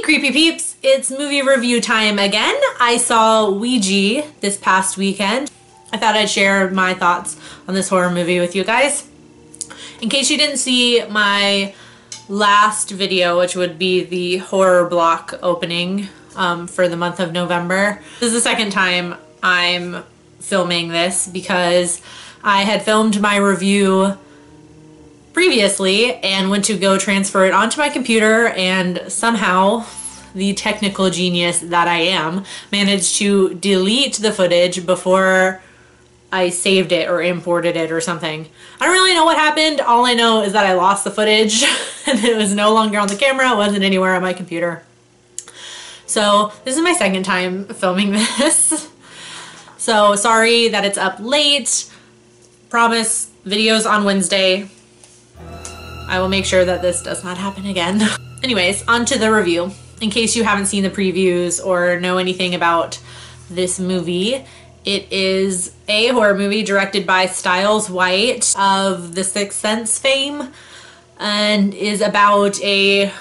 creepy peeps, it's movie review time again. I saw Ouija this past weekend. I thought I'd share my thoughts on this horror movie with you guys. In case you didn't see my last video, which would be the horror block opening for the month of November. This is the second time I'm filming this because I had filmed my review previously and went to go transfer it onto my computer, and somehow the technical genius that I am managed to delete the footage before I saved it or imported it or something. I don't really know what happened. All I know is that I lost the footage and it was no longer on the camera. It wasn't anywhere on my computer. So this is my second time filming this. So sorry that it's up late. Promise, videos on Wednesday. I will make sure that this does not happen again. Anyways, on to the review. In case you haven't seen the previews or know anything about this movie, it is a horror movie directed by Stiles White of The Sixth Sense fame, and is about a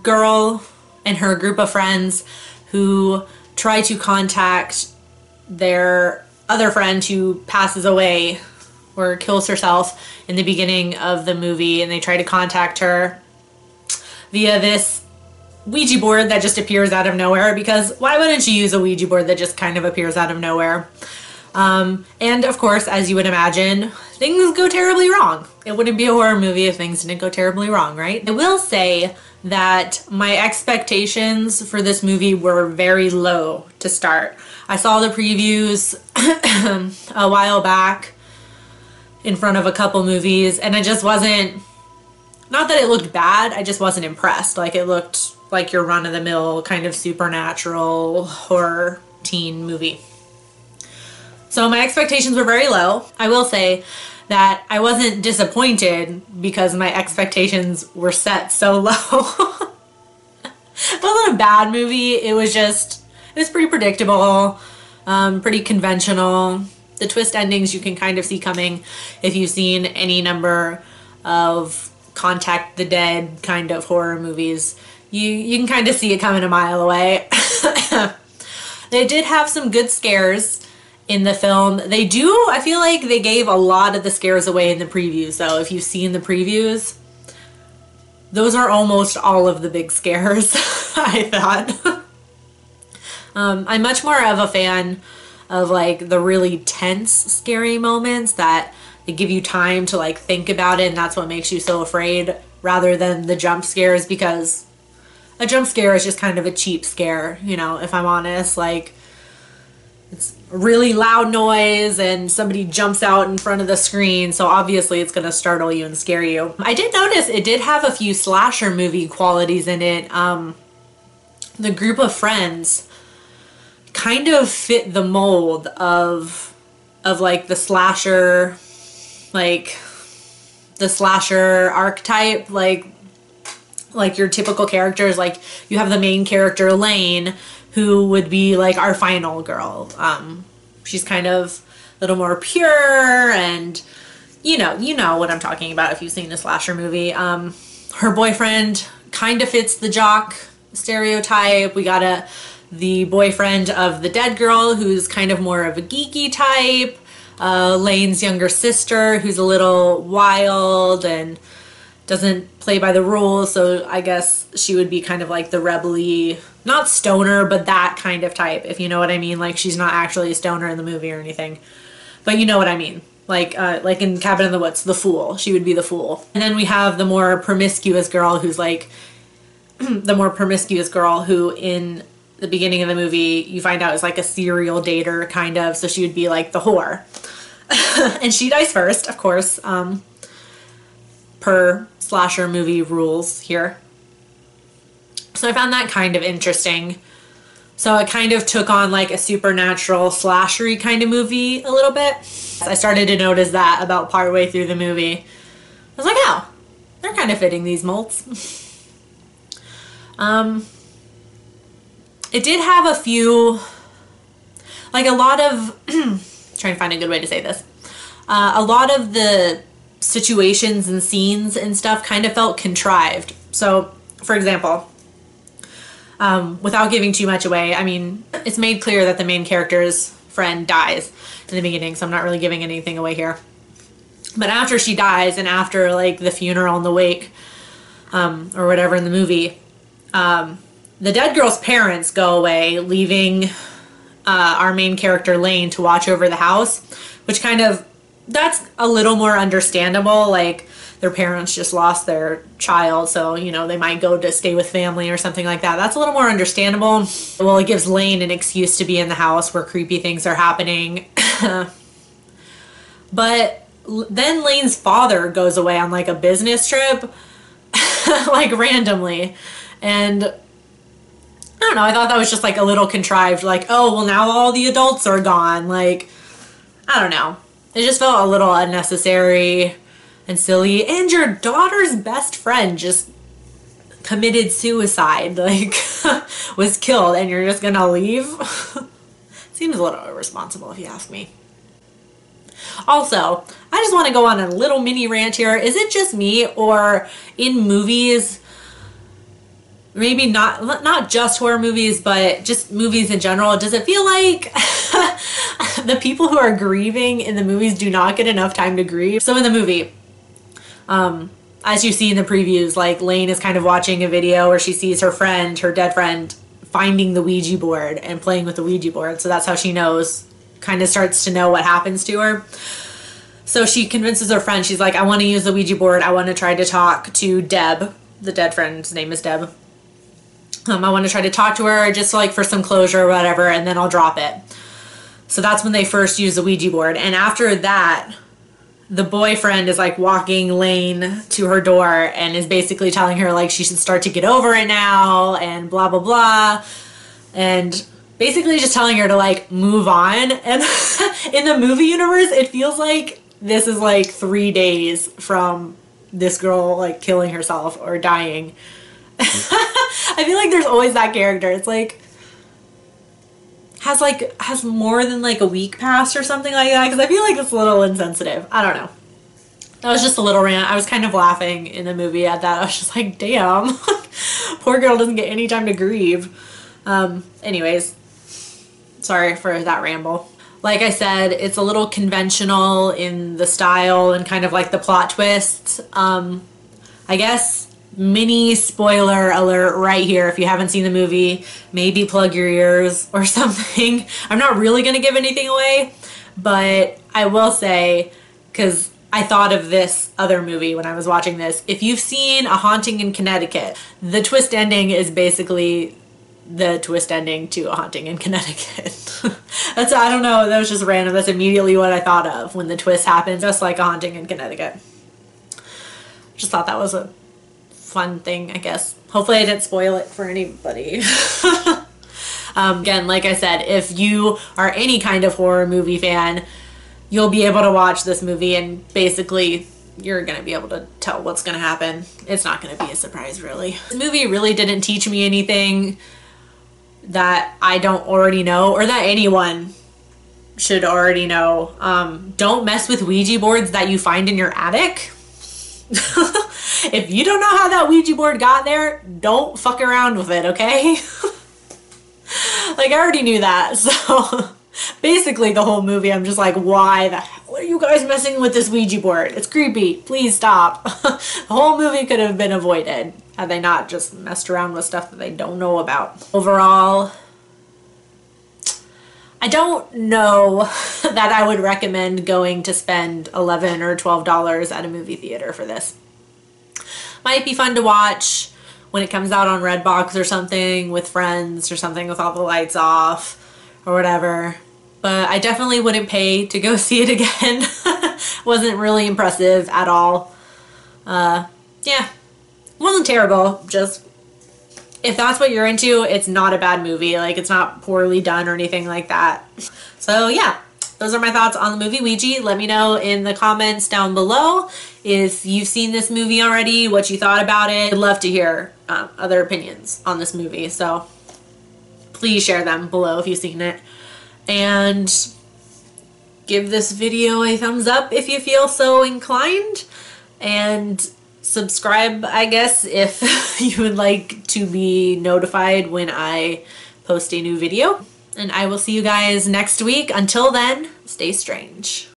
girl and her group of friends who try to contact their other friend who passes away or kills herself in the beginning of the movie, and they try to contact her via this Ouija board that just appears out of nowhere, because why wouldn't you use a Ouija board that just kind of appears out of nowhere? And of course, as you would imagine, things go terribly wrong. It wouldn't be a horror movie if things didn't go terribly wrong, right? I will say that my expectations for this movie were very low to start. I saw the previews a while back in front of a couple movies, and I just wasn't, not that it looked bad, I just wasn't impressed. Like, it looked like your run-of-the-mill kind of supernatural horror teen movie. So my expectations were very low. I will say that I wasn't disappointed because my expectations were set so low. It wasn't a bad movie, it was pretty predictable, pretty conventional. The twist endings you can kind of see coming if you've seen any number of Contact the Dead kind of horror movies. You can kind of see it coming a mile away. They did have some good scares in the film. I feel like they gave a lot of the scares away in the previews, though. If you've seen the previews, those are almost all of the big scares, I thought. I'm much more of a fan of like the really tense, scary moments that they give you time to like think about it, and that's what makes you so afraid, rather than the jump scares, because a jump scare is just kind of a cheap scare, you know, if I'm honest. Like, it's a really loud noise and somebody jumps out in front of the screen, so obviously it's gonna startle you and scare you. I did notice it did have a few slasher movie qualities in it. The group of friends kind of fit the mold of like the slasher, like the slasher archetype, like your typical characters. Like, you have the main character Elaine, who would be like our final girl. She's kind of a little more pure, and you know what I'm talking about if you've seen a slasher movie. Her boyfriend kind of fits the jock stereotype. We got the boyfriend of the dead girl, who's kind of more of a geeky type. Lane's younger sister, who's a little wild and doesn't play by the rules, so I guess she would be kind of like the rebel-y, not stoner, but that kind of type, if you know what I mean. Like, she's not actually a stoner in the movie or anything, but you know what I mean. Like in Cabin in the Woods, the fool. She would be the fool. And then we have the more promiscuous girl, who's like the more promiscuous girl who in the beginning of the movie you find out is like a serial dater, kind of, so she would be like the whore. And she dies first, of course, per slasher movie rules here. So I found that kind of interesting. So it kind of took on like a supernatural slashery kind of movie a little bit. I started to notice that about partway through the movie. I was like, oh, they're kind of fitting these molds. It did have a few, like a lot of, trying to find a good way to say this. A lot of the situations and scenes and stuff kind of felt contrived. So, for example, Without giving too much away. I mean, it's made clear that the main character's friend dies in the beginning, so I'm not really giving anything away here. But after she dies, and after like the funeral and the wake, or whatever in the movie, the dead girl's parents go away, leaving our main character Lane to watch over the house, which kind of, that's a little more understandable. Like, their parents just lost their child, so, you know, they might go to stay with family or something like that. That's a little more understandable. Well, it gives Lane an excuse to be in the house where creepy things are happening. But then Lane's father goes away on like a business trip, like randomly. And I don't know, I thought that was just like a little contrived, like, oh, well, now all the adults are gone. Like, I don't know. It just felt a little unnecessary and silly. And your daughter's best friend just committed suicide, like, was killed, and you're just gonna leave? Seems a little irresponsible if you ask me. Also, I just want to go on a little mini rant here. Is it just me, or in movies, maybe not just horror movies, but just movies in general, does it feel like the people who are grieving in the movies do not get enough time to grieve? So in the movie, as you see in the previews, like, Lane is kind of watching a video where she sees her friend, her dead friend, finding the Ouija board and playing with the Ouija board. So that's how she knows, kind of starts to know what happens to her. So she convinces her friend, she's like, I want to use the Ouija board. I want to try to talk to Deb. The dead friend's name is Deb. I want to try to talk to her just like for some closure or whatever, and then I'll drop it. So that's when they first use the Ouija board. And after that, the boyfriend is like walking Lane to her door and is basically telling her like she should start to get over it now and blah, blah, blah. And basically just telling her to like move on. And in the movie universe, it feels like this is like 3 days from this girl like killing herself or dying. I feel like there's always that character. It's like has more than like a week passed or something like that, because I feel like it's a little insensitive. I don't know. That was just a little rant. I was kind of laughing in the movie at that. I was just like, damn, poor girl doesn't get any time to grieve. Anyways, sorry for that ramble. Like I said, it's a little conventional in the style and kind of like the plot twists. I guess mini spoiler alert right here. If you haven't seen the movie, maybe plug your ears or something. I'm not really going to give anything away, but I will say, because I thought of this other movie when I was watching this. If you've seen A Haunting in Connecticut, the twist ending is basically the twist ending to A Haunting in Connecticut. I don't know, that was just random. That's immediately what I thought of when the twist happened, just like A Haunting in Connecticut. Just thought that was a fun thing, I guess. Hopefully I didn't spoil it for anybody. Again, like I said, if you are any kind of horror movie fan, you'll be able to watch this movie and basically you're going to be able to tell what's going to happen. It's not going to be a surprise, really. This movie really didn't teach me anything that I don't already know, or that anyone should already know. Don't mess with Ouija boards that you find in your attic. If you don't know how that Ouija board got there, don't fuck around with it, okay? Like, I already knew that, so basically the whole movie I'm just like, why the hell are you guys messing with this Ouija board? It's creepy. Please stop. The whole movie could have been avoided had they not just messed around with stuff that they don't know about. Overall, I don't know that I would recommend going to spend $11 or $12 at a movie theater for this. Might be fun to watch when it comes out on Redbox or something with friends or something with all the lights off or whatever. But I definitely wouldn't pay to go see it again. Wasn't really impressive at all. Yeah, wasn't terrible. Just, if that's what you're into, it's not a bad movie. Like, it's not poorly done or anything like that. So yeah, those are my thoughts on the movie Ouija. Let me know in the comments down below if you've seen this movie already, what you thought about it. I'd love to hear other opinions on this movie, so please share them below if you've seen it. And give this video a thumbs up if you feel so inclined. And subscribe, I guess, if you would like to be notified when I post a new video. And I will see you guys next week. Until then, stay strange.